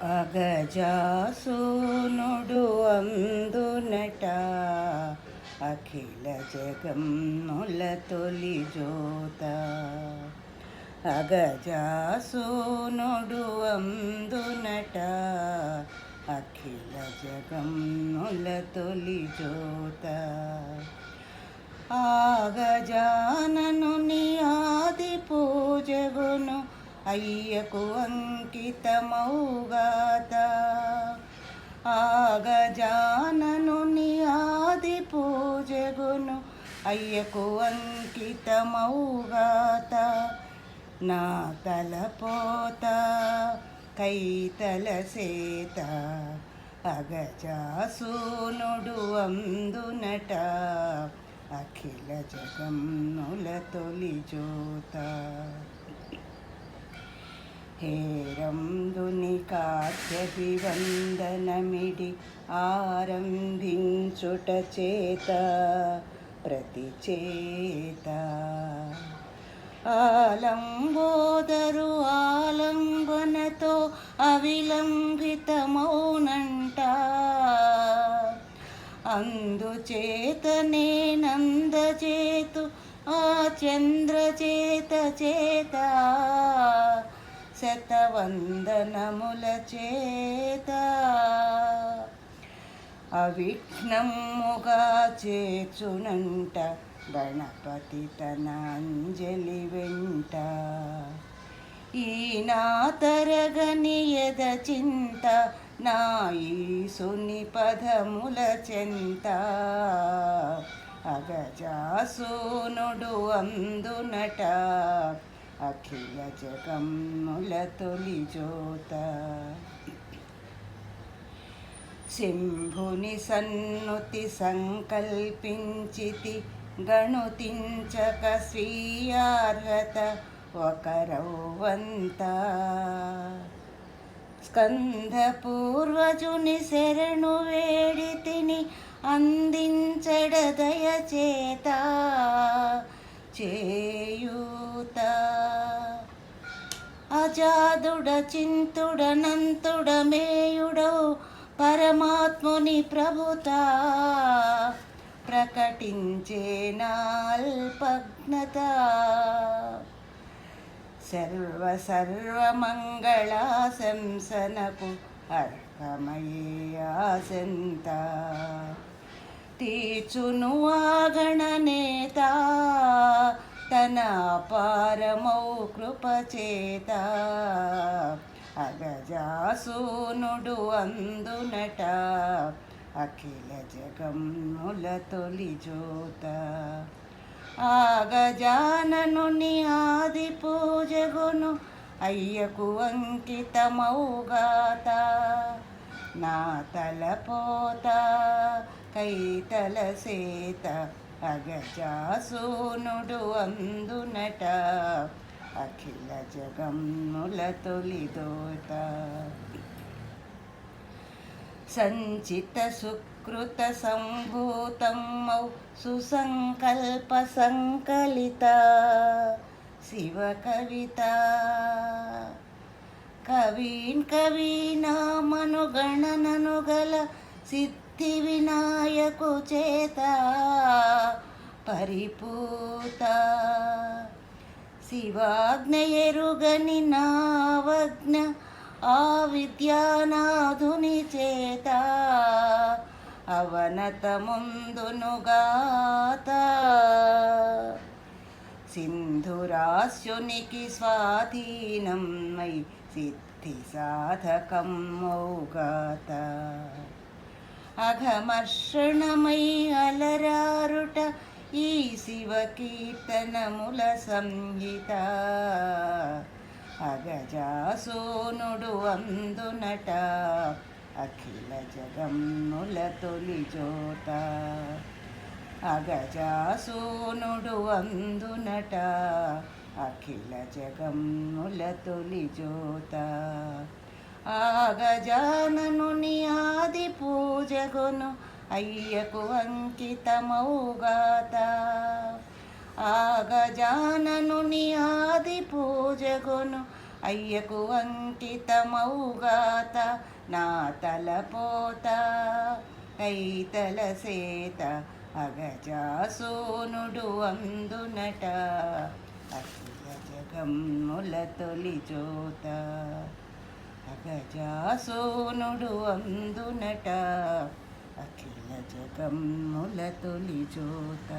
అగజాసూనుడు అందునట అఖిల జగమ్ముల తొలి జోత. అగజాసూనుడు అందునట అఖిల జగమ్ముల తొలి జోత. ఆగజాననుని ఆది పూజగును అయ్యకు అంకితమౌగాత. ఆగజాననుని ఆది పూజగును అయ్యకు అంకితమౌగాత. నా తలపోత కైతల సేత అగజాసూనుడు అందునట అఖిల జగమ్ముల తొలి జోత. హేరందుని కాత్యభివందనమిడి ఆరంభించుట చేత ప్రతి చేత. ఆలంబోదరు ఆలంబనతో అవిలంబిత మౌనంట. అందుచేతనే నందచేతు ఆ చంద్రచేత చేత శతవందనముల చేత. అవిఘ్నముగా చేర్చునంట గణపతి తన అంజలి వెంట. ఈ నా తరగని ఎద చింత నా ఈశుని పదముల చెంత. అగజాసూనుడు అందునట అఖిల జగమ్ముల తొలి జోత. శంభుని సన్నుతి సంకల్పించితి గణుతించక స్వీయార్హత ఒకరవ్వంత. స్కంద పూర్వజుని శరణు వేడితిని అందించడ దయచేత చేయూత. అజాదుడ చింతుడ నంతుడ మేయుడౌ పరమాత్ముని ప్రభుత. ప్రకటించే నాల్పజ్ఞత సర్వమంగళాశంసనకు అర్హమయ్యే ఆసంత. తీర్చును ఆగణనేత తన అపారమౌ కృపచేత. అగజాసూనుడు అందునట అఖిల జగమ్ముల తొలి జోత. ఆగజాననుని ఆది పూజగును అయ్యకు అంకితమౌగాత. నా తలపోత కైతల సేత అగజాసూనుడు అందునట అఖిల జగమ్ముల తొలి దోత. సంచిత సుకృత సంభూతమౌ సుసంకల్ప సంకలిత శివ కవిత. కవీన్ కవీనామనుగణనను గల సిద్ధి వినాయకు చేత పరిపూత. శివాజ్ఞ ఎరుగని నావజ్ఞ ఆ విద్యానాథుని చేత అవనత ముందునుగాత. సింధురాస్యునికి స్వాధీనమై సిద్ధి సాధకం మౌగాత. అఘమర్షణమై అలరారుట ఈ శివ కీర్తనముల సంహిత. అగజాసూనుడు అందునట అఖిల జగమ్ముల తొలి జోత. అగజాసూనుడు అందునట అఖిల జగమ్ముల తొలి జోత. ఆగజాననుని ఆది పూజగును అయ్యకు అంకితమౌగాత. ఆగజాననుని ఆది పూజగును అయ్యకు అంకితమౌగాత నా తలపోత కైతల సేత అగజాసూనుడు అందునట అఖిల జగమ్ముల తొలి జోత అగజాసూనుడు అందునట అఖిల జగమ్ముల తొలి జోత.